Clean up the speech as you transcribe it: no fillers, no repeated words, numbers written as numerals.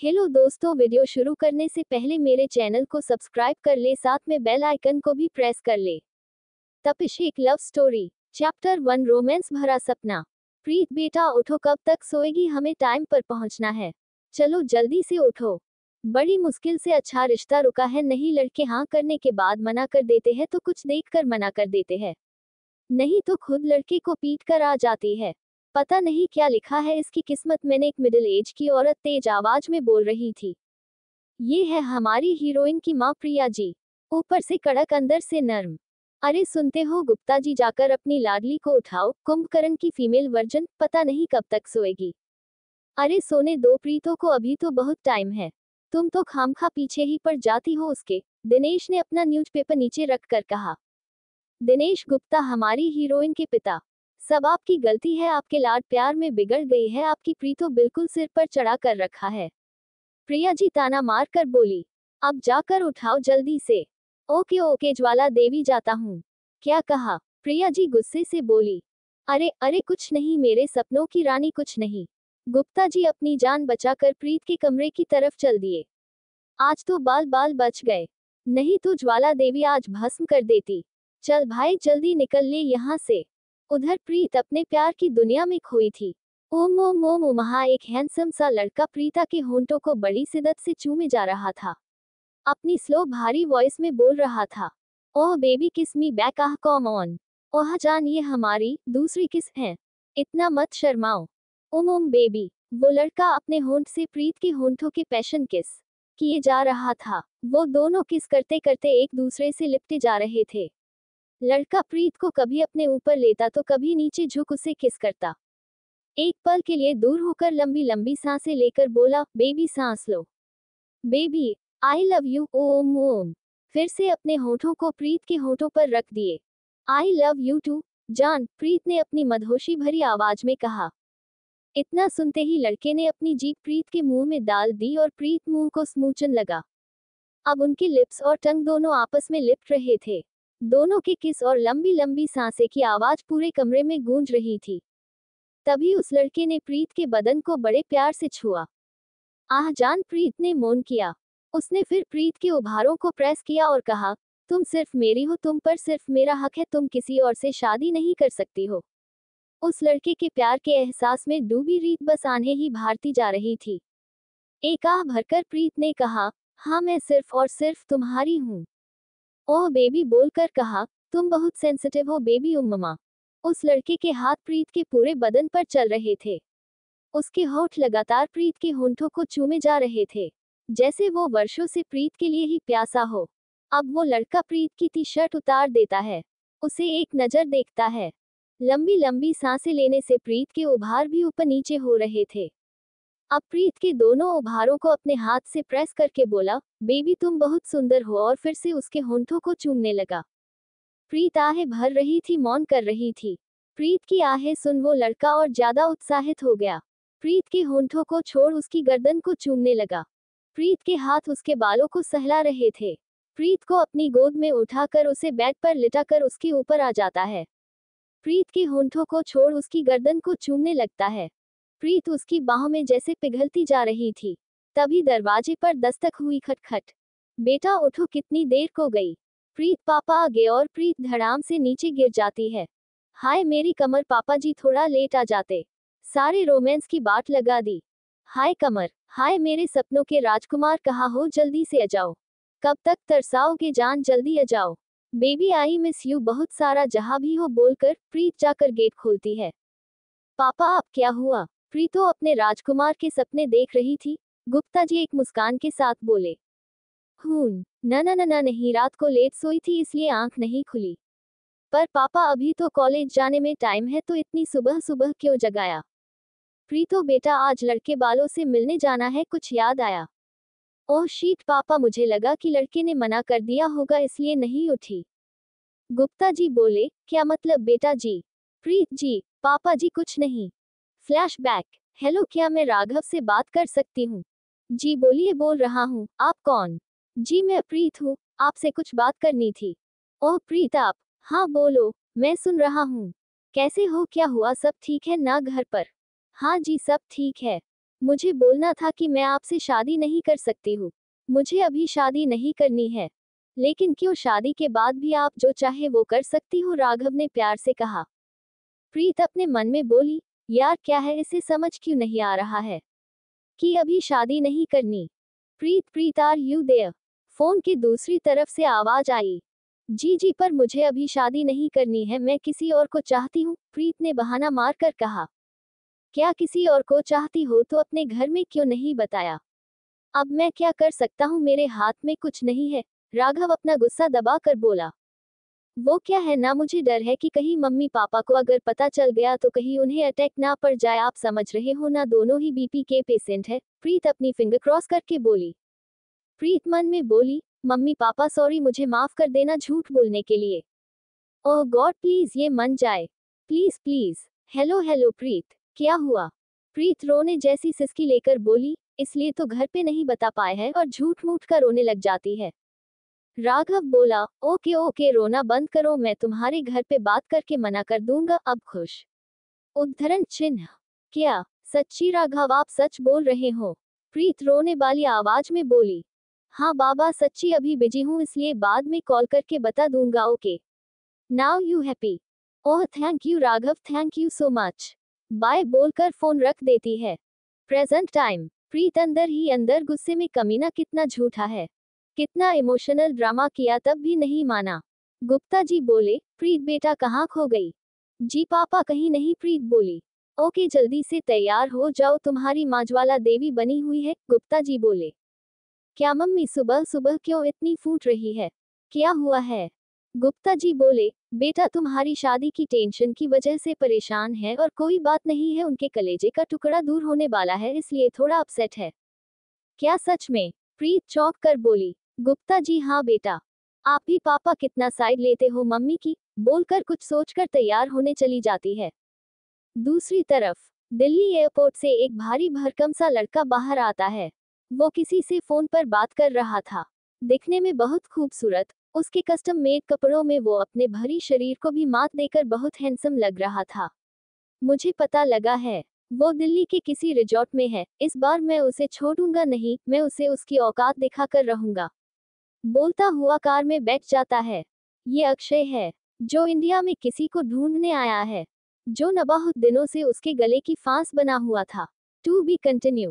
Hello दोस्तों, video शुरू करने से पहले मेरे चैनल को सब्सक्राइब कर ले, साथ में बेल आइकन को भी प्रेस कर ले। तपिश एक लव स्टोरी चैप्टर 1 रोमांस भरा सपना। प्रीत बेटा उठो, कब तक सोएगी, हमें टाइम पर पहुंचना है। चलो जल्दी से उठो। बड़ी मुश्किल से अच्छा रिश्ता रुका है, नहीं लड़के हाँ करने के बाद मना कर देते हैं तो कुछ देख कर मना कर देते हैं, नहीं तो खुद लड़के को पीट कर आ जाती है। पता नहीं क्या लिखा है इसकी किस्मत में। एक मिडिल एज की औरत तेज आवाज में बोल रही थी। ये है हमारी हीरोइन की माँ प्रिया जी, ऊपर से कड़क अंदर से नर्म। अरे सुनते हो गुप्ता जी, जाकर अपनी लाडली को उठाओ, कुंभकर्ण की फीमेल वर्जन, पता नहीं कब तक सोएगी। अरे सोने दो प्रीतो को, अभी तो बहुत टाइम है। तुम तो खामखा पीछे ही पड़ जाती हो उसके, दिनेश ने अपना न्यूज़पेपर नीचे रख कर कहा। दिनेश गुप्ता हमारी हीरोइन के पिता। सब आपकी गलती है, आपके लाड प्यार में बिगड़ गई है, आपकी प्रीतो बिल्कुल सिर पर चढ़ा कर रखा है। प्रिया जी ताना मार कर बोली। अब जाकर उठाओ जल्दी से। ओके ओके ज्वाला देवी, जाता हूँ। क्या कहा? प्रिया जी गुस्से से बोली। अरे अरे कुछ नहीं मेरे सपनों की रानी, कुछ नहीं। गुप्ता जी अपनी जान बचाकर प्रीत के कमरे की तरफ चल दिए। आज तो बाल बाल बच गए, नहीं तो ज्वाला देवी आज भस्म कर देती। चल भाई जल्दी निकल ले यहाँ से। उधर प्रीत अपने प्यार की दुनिया में खोई थी। ओम ओम ओम उमहा एक हैंडसम सा लड़का प्रीता के होंठों को बड़ी शिद्दत से चूमे जा रहा था। अपनी स्लो भारी वॉइस में बोल रहा था, oh baby kiss me back, ah come on. Oh जान ये हमारी दूसरी किस है, इतना मत शर्माओ। ओम ओम बेबी। वो लड़का अपने होंठ से प्रीत के होंठों के पैशन किस किए जा रहा था। वो दोनों किस करते करते एक दूसरे से लिपटे जा रहे थे। लड़का प्रीत को कभी अपने ऊपर लेता तो कभी नीचे झुक उसे किस करता। एक पल के लिए दूर होकर लंबी लंबी सांसें लेकर बोला, बेबी सांस लो। Baby I love you Om Om. फिर से अपने होठों को प्रीत के होठों पर रख दिए। आई लव यू टू जान, प्रीत ने अपनी मदहोशी भरी आवाज में कहा। इतना सुनते ही लड़के ने अपनी जीभ प्रीत के मुंह में डाल दी और प्रीत मुंह को स्मूचन लगा। अब उनके लिप्स और टंग दोनों आपस में लिपट रहे थे। दोनों के किस और लंबी लंबी सांसें की आवाज पूरे कमरे में गूंज रही थी। तभी उस लड़के ने प्रीत के बदन को बड़े प्यार से छुआ। आह जान, प्रीत ने मौन किया। उसने फिर प्रीत के उभारों को प्रेस किया और कहा, तुम सिर्फ मेरी हो, तुम पर सिर्फ मेरा हक है, तुम किसी और से शादी नहीं कर सकती हो। उस लड़के के प्यार के एहसास में डूबी रीत बस आंखें ही भारती जा रही थी। एक आह भरकर प्रीत ने कहा, हाँ मैं सिर्फ और सिर्फ तुम्हारी हूँ। ओह बेबी बोलकर कहा, तुम बहुत सेंसिटिव हो बेबी उम्मा। उस लड़के के हाथ प्रीत के पूरे बदन पर चल रहे थे। उसके होठ लगातार प्रीत के होंठों को चूमे जा रहे थे, जैसे वो वर्षों से प्रीत के लिए ही प्यासा हो। अब वो लड़का प्रीत की टी शर्ट उतार देता है, उसे एक नजर देखता है। लंबी लंबी सांसें लेने से प्रीत के उभार भी ऊपर नीचे हो रहे थे। अब प्रीत के दोनों उभारों को अपने हाथ से प्रेस करके बोला, बेबी तुम बहुत सुंदर हो, और फिर से उसके होंठों को चूमने लगा। प्रीत आहें भर रही थी, मौन कर रही थी। प्रीत की आहें सुन वो लड़का और ज्यादा उत्साहित हो गया। प्रीत के होंठों को छोड़ उसकी गर्दन को चूमने लगा। प्रीत के हाथ उसके बालों को सहला रहे थे। प्रीत को अपनी गोद में उठाकर उसे बेड पर लिटाकर उसके ऊपर आ जाता है। प्रीत के होंठों को छोड़ उसकी गर्दन को चूमने लगता है। प्रीत उसकी बाहों में जैसे पिघलती जा रही थी। तभी दरवाजे पर दस्तक हुई, खटखट। बेटा उठो, कितनी देर को गई। प्रीत पापा आ गए और प्रीत धड़ाम से नीचे गिर जाती है। हाय मेरी कमर, पापा जी थोड़ा लेट आ जाते, सारे रोमांस की बाट लगा दी। हाय कमर, हाय मेरे सपनों के राजकुमार, कहाँ हो, जल्दी से आ जाओ। कब तक तरसाओगे जान, जल्दी आ जाओ। बेबी आई मिस यू बहुत सारा, जहाँ भी हो बोलकर प्रीत जाकर गेट खोलती है। पापा अब क्या हुआ? प्रीतो अपने राजकुमार के सपने देख रही थी। गुप्ता जी एक मुस्कान के साथ बोले, न न न न नहीं, रात को लेट सोई थी इसलिए आंख नहीं खुली। पर पापा अभी तो कॉलेज जाने में टाइम है, तो इतनी सुबह सुबह क्यों जगाया? प्रीतो बेटा आज लड़के बालों से मिलने जाना है, कुछ याद आया? ओह शीट पापा, मुझे लगा कि लड़के ने मना कर दिया होगा इसलिए नहीं उठी। गुप्ता जी बोले, क्या मतलब बेटा जी? प्रीत जी, पापा जी कुछ नहीं। फ्लैशबैक। हेलो, क्या मैं राघव से बात कर सकती हूँ? जी बोलिए, बोल रहा हूँ, आप कौन? जी मैं प्रीत हूँ, आपसे कुछ बात करनी थी। ओह प्रीत आप? हाँ बोलो, मैं सुन रहा हूँ। कैसे हो, क्या हुआ, सब ठीक है ना घर पर? हाँ जी सब ठीक है। मुझे बोलना था कि मैं आपसे शादी नहीं कर सकती हूँ। मुझे अभी शादी नहीं करनी है। लेकिन क्यों, शादी के बाद भी आप जो चाहे वो कर सकती हो, राघव ने प्यार से कहा। प्रीत अपने मन में बोली, यार क्या है, इसे समझ क्यों नहीं आ रहा है कि अभी शादी नहीं करनी। प्रीत आर यू देयर? फोन की दूसरी तरफ से आवाज आई। जी जी, पर मुझे अभी शादी नहीं करनी है, मैं किसी और को चाहती हूँ, प्रीत ने बहाना मारकर कहा। क्या किसी और को चाहती हो तो अपने घर में क्यों नहीं बताया? अब मैं क्या कर सकता हूँ, मेरे हाथ में कुछ नहीं है, राघव अपना गुस्सा दबा कर बोला। वो क्या है ना, मुझे डर है कि कहीं मम्मी पापा को अगर पता चल गया तो कहीं उन्हें अटैक ना पड़ जाए, आप समझ रहे हो ना, दोनों ही बीपी के पेशेंट है, प्रीत अपनी फिंगर क्रॉस करके बोली। प्रीत मन में बोली, मम्मी पापा सॉरी, मुझे माफ कर देना झूठ बोलने के लिए। ओह गॉड प्लीज ये मन जाए, प्लीज प्लीज। हेलो हेलो प्रीत, क्या हुआ? प्रीत रोने जैसी सिसकी लेकर बोली, इसलिए तो घर पे नहीं बता पाए हैं और झूठ मूठ कर रोने लग जाती है। राघव बोला, ओके ओके, रोना बंद करो, मैं तुम्हारे घर पे बात करके मना कर दूंगा, अब खुश? उद्धरण चिन्ह। क्या सच्ची राघव, आप सच बोल रहे हो? प्रीत रोने वाली आवाज में बोली। हाँ बाबा सच्ची, अभी बिजी हूँ इसलिए बाद में कॉल करके बता दूंगा, okay? Now you happy? Oh thank you Raghav, thank you so much. Bye बोलकर फोन रख देती है। Present time. प्रीत अंदर ही अंदर गुस्से में, कमीना कितना झूठा है, कितना इमोशनल ड्रामा किया तब भी नहीं माना। गुप्ता जी बोले, प्रीत बेटा कहाँ खो गई? जी पापा कहीं नहीं, प्रीत बोली। ओके जल्दी से तैयार हो जाओ, तुम्हारी माँ ज्वाला देवी बनी हुई है, गुप्ता जी बोले। क्या मम्मी सुबह सुबह क्यों इतनी फूट रही है, क्या हुआ है? गुप्ता जी बोले, बेटा तुम्हारी शादी की टेंशन की वजह से परेशान है, और कोई बात नहीं है, उनके कलेजे का टुकड़ा दूर होने वाला है इसलिए थोड़ा अपसेट है। क्या सच में? प्रीत चौंक कर बोली। गुप्ता जी हाँ बेटा। आप भी पापा कितना साइड लेते हो मम्मी की, बोलकर कुछ सोचकर तैयार होने चली जाती है। दूसरी तरफ दिल्ली एयरपोर्ट से एक भारी भरकम सा लड़का बाहर आता है। वो किसी से फोन पर बात कर रहा था। दिखने में बहुत खूबसूरत, उसके कस्टम मेड कपड़ों में वो अपने भरी शरीर को भी मात देकर बहुत हैंडसम लग रहा था। मुझे पता लगा है, वो दिल्ली के किसी रिजॉर्ट में है, इस बार मैं उसे छोड़ूंगा नहीं, मैं उसे उसकी औकात दिखाकर रहूंगा। बोलता हुआ कार में बैठ जाता है। ये अक्षय है, जो इंडिया में किसी को ढूंढने आया है, जो न बहुत दिनों से उसके गले की फांस बना हुआ था। To be continue.